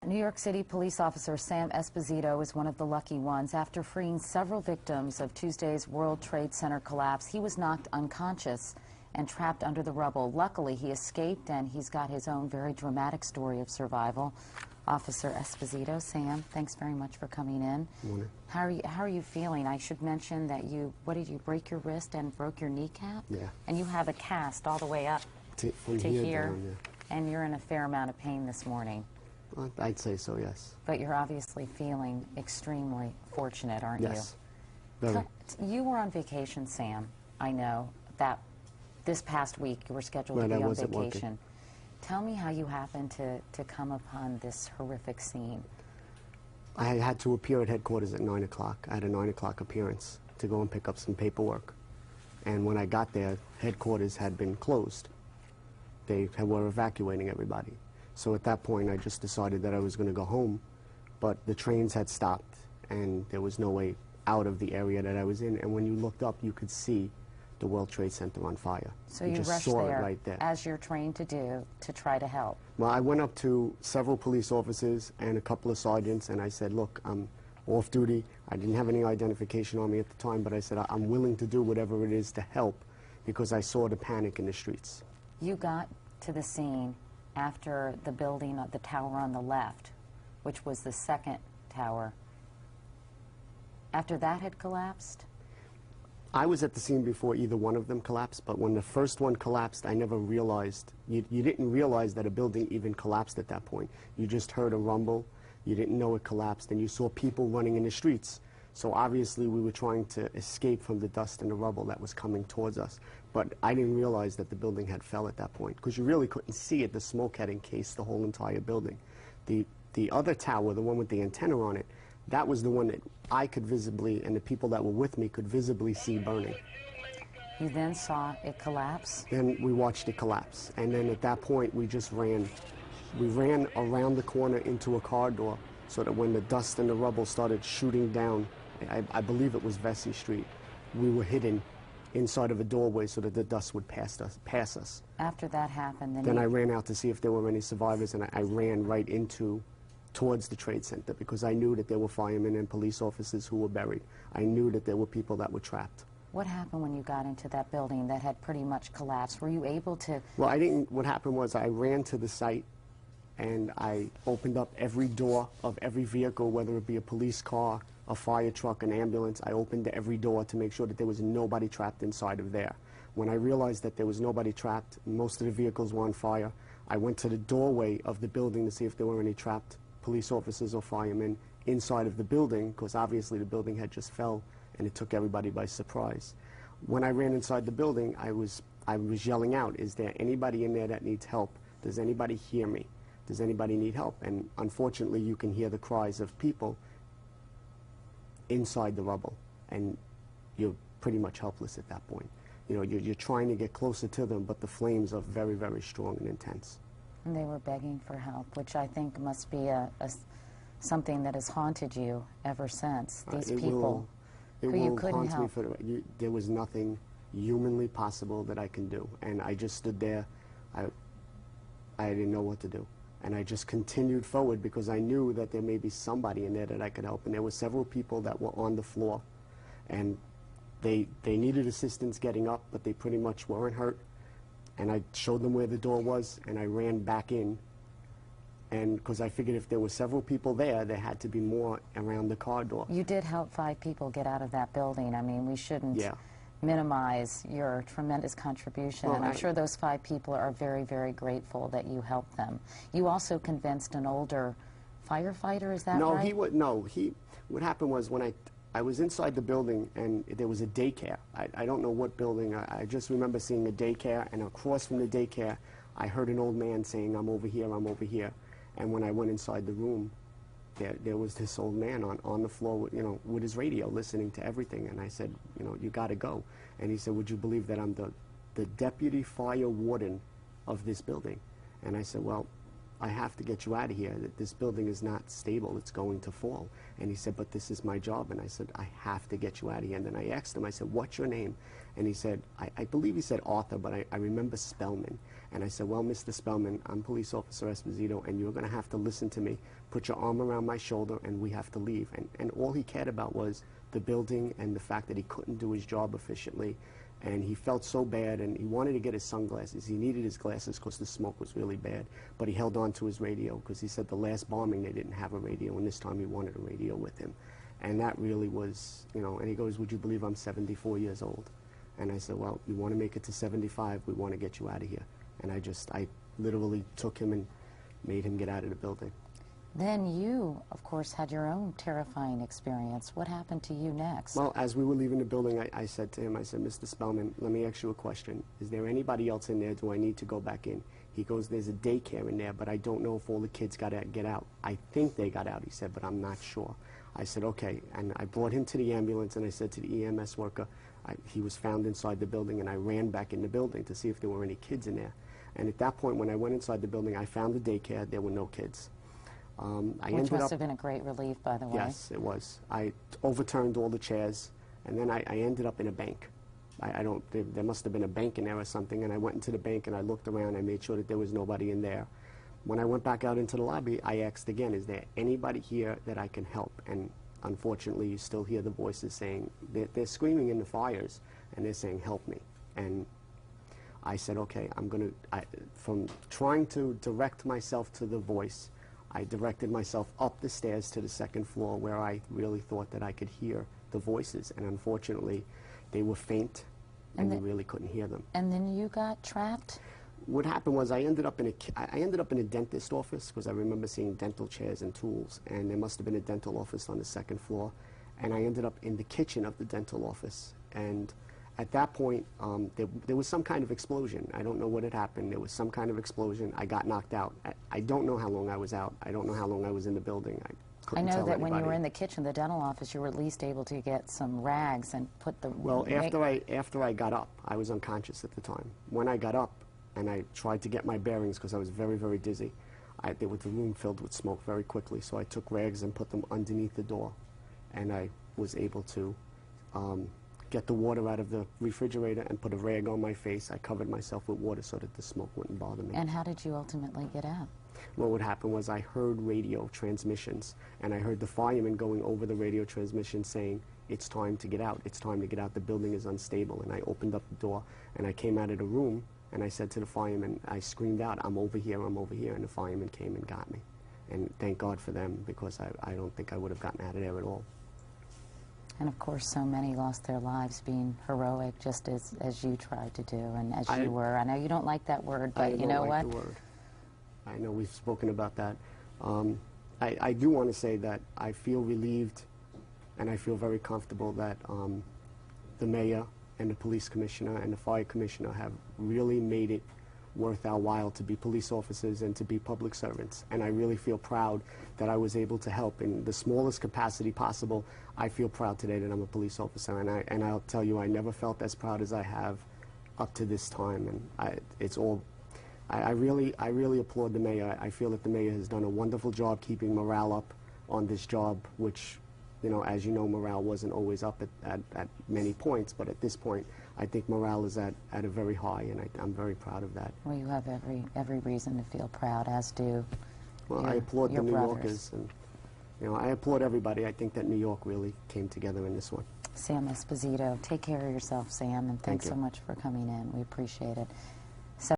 New York City police officer Sam Esposito is one of the lucky ones. After freeing several victims of Tuesday's World Trade Center collapse, he was knocked unconscious and trapped under the rubble. Luckily, he escaped, and he's got his own very dramatic story of survival. Officer Esposito, Sam, thanks very much for coming in. Morning. How are you feeling? I should mention that what did you break your wrist and broke your kneecap? Yeah. And you have a cast all the way up to here, down, yeah. And you're in a fair amount of pain this morning. Well, I'd say so, yes. But you're obviously feeling extremely fortunate, aren't you? Yes. Very. You were on vacation, Sam. I know that this past week you were scheduled to be on vacation. Working. Tell me how you happened to come upon this horrific scene. I had to appear at headquarters at 9 o'clock. I had a 9 o'clock appearance to go and pick up some paperwork. And when I got there, headquarters had been closed. They were evacuating everybody. So at that point, I just decided that I was going to go home, but the trains had stopped, and there was no way out of the area that I was in. And when you looked up, you could see the World Trade Center on fire. So you just rushed saw there, it right there, as you're trained to do, to try to help. Well, I went up to several police officers and a couple of sergeants, and I said, look, I'm off duty. I didn't have any identification on me at the time, but I said, I'm willing to do whatever it is to help, because I saw the panic in the streets. You got to the scene after the building, the tower on the left, which was the second tower. After that had collapsed? I was at the scene before either one of them collapsed, but when the first one collapsed, I never realized. You didn't realize that a building even collapsed at that point. You just heard a rumble, you didn't know it collapsed, and you saw people running in the streets. So obviously we were trying to escape from the dust and the rubble that was coming towards us. But I didn't realize that the building had fell at that point, because you really couldn't see it. The smoke had encased the whole entire building. The other tower, the one with the antenna on it, that was the one that I could visibly, and the people that were with me could visibly see burning. You then saw it collapse? Then we watched it collapse. And then at that point, we just ran. We ran around the corner into a car door, so that when the dust and the rubble started shooting down, I believe it was Vesey Street, we were hidden inside of a doorway so that the dust would pass us. After that happened, then I ran out to see if there were any survivors, and I ran right towards the Trade Center, because I knew that there were firemen and police officers who were buried. I knew that there were people that were trapped. What happened when you got into that building that had pretty much collapsed? Were you able to... Well, I didn't. What happened was I ran to the site, and I opened up every door of every vehicle, whether it be a police car, a fire truck, an ambulance. I opened every door to make sure that there was nobody trapped inside of there. When I realized that there was nobody trapped, most of the vehicles were on fire, I went to the doorway of the building to see if there were any trapped police officers or firemen inside of the building, because obviously the building had just fell and it took everybody by surprise. When I ran inside the building, I was yelling out, is there anybody in there that needs help? Does anybody hear me? Does anybody need help? And unfortunately, you can hear the cries of people inside the rubble, and you're pretty much helpless at that point. You know, you're trying to get closer to them, but the flames are very, very strong and intense. And they were begging for help, which I think must be something that has haunted you ever since. These people who you couldn't help. There was nothing humanly possible that I can do, and I just stood there. I didn't know what to do. And I just continued forward, because I knew that there may be somebody in there that I could help. And there were several people that were on the floor, and they needed assistance getting up, but they pretty much weren't hurt. And I showed them where the door was, and I ran back in. And because I figured if there were several people there, there had to be more around the car door. You did help 5 people get out of that building. I mean, we shouldn't minimize your tremendous contribution. Well, and I'm sure those 5 people are very, very grateful that you helped them. You also convinced an older firefighter, is that right? What happened was, when I was inside the building, and there was a daycare. I don't know what building. I just remember seeing a daycare, and across from the daycare, I heard an old man saying, I'm over here, I'm over here. And when I went inside the room, there was this old man on the floor, you know, with his radio, listening to everything. And I said, you know, you got to go. And he said, would you believe that I'm the deputy fire warden of this building? And I said, well, I have to get you out of here. This building is not stable. It's going to fall. And he said, but this is my job. And I said, I have to get you out of here. And then I asked him, I said, what's your name? And he said, I believe he said Arthur, but I remember Spellman. And I said, well, Mr. Spellman, I'm Police Officer Esposito, and you're going to have to listen to me. Put your arm around my shoulder, and we have to leave. And all he cared about was the building and the fact that he couldn't do his job efficiently. And he felt so bad, and he wanted to get his sunglasses. He needed his glasses because the smoke was really bad. But he held on to his radio because he said the last bombing they didn't have a radio, and this time he wanted a radio with him. And that really was, you know, and he goes, would you believe I'm 74 years old? And I said, well, you want to make it to 75, we want to get you out of here. And I literally took him and made him get out of the building. Then you, of course, had your own terrifying experience. What happened to you next? Well, as we were leaving the building, I said to him, I said, Mr. Spellman, let me ask you a question. Is there anybody else in there? Do I need to go back in? He goes, there's a daycare in there, but I don't know if all the kids got to get out. I think they got out, he said, but I'm not sure. I said, okay. And I brought him to the ambulance, and I said to the EMS worker, he was found inside the building, and I ran back in the building to see if there were any kids in there. And at that point, when I went inside the building, I found the daycare. There were no kids. Which must have been a great relief, by the way. Yes, it was. I overturned all the chairs, and then I ended up in a bank. There must have been a bank in there or something, and I went into the bank, and I looked around. I made sure that there was nobody in there. When I went back out into the lobby, I asked again, is there anybody here that I can help? And unfortunately, you still hear the voices saying, they're screaming in the fires, and they're saying, help me. And I said, okay, from trying to direct myself to the voice, I directed myself up the stairs to the second floor where I really thought that I could hear the voices. And unfortunately, they were faint, and you really couldn't hear them. And then you got trapped? What happened was I ended up in a dentist office because I remember seeing dental chairs and tools, and there must have been a dental office on the second floor. And I ended up in the kitchen of the dental office. And at that point, there was some kind of explosion. I don't know what had happened. There was some kind of explosion. I got knocked out. I don't know how long I was out. I don't know how long I was in the building. I know that when you were in the kitchen, the dental office, you were at least able to get some rags and put the... Well, after I got up, I was unconscious at the time. When I got up and I tried to get my bearings because I was very, very dizzy, the room filled with smoke very quickly. So I took rags and put them underneath the door, and I was able to get the water out of the refrigerator and put a rag on my face. I covered myself with water so that the smoke wouldn't bother me. And how did you ultimately get out? Well, what happened was I heard radio transmissions, and I heard the firemen going over the radio transmission saying, it's time to get out, it's time to get out, the building is unstable. And I opened up the door, and I came out of the room, and I said to the firemen, I screamed out, I'm over here, and the firemen came and got me. And thank God for them, because I don't think I would have gotten out of there at all. And of course, so many lost their lives being heroic, just as you tried to do, and as you were. I know you don't like that word, but you know what? I don't like the word. I know we've spoken about that. I do want to say that I feel relieved, and I feel very comfortable that the mayor and the police commissioner and the fire commissioner have really made it worth our while to be police officers and to be public servants. And I really feel proud that I was able to help in the smallest capacity possible. I feel proud today that I'm a police officer, and I'll tell you, I never felt as proud as I have up to this time. And I really applaud the mayor. I feel that the mayor has done a wonderful job keeping morale up on this job, which, you know, as you know, morale wasn't always up at many points, but at this point, I think morale is at a very high, and I'm very proud of that. Well, you have every reason to feel proud, as do I applaud the New Yorkers, and you know, I applaud everybody. I think that New York really came together in this one. Sam Esposito, take care of yourself, Sam, and thanks so much for coming in. We appreciate it.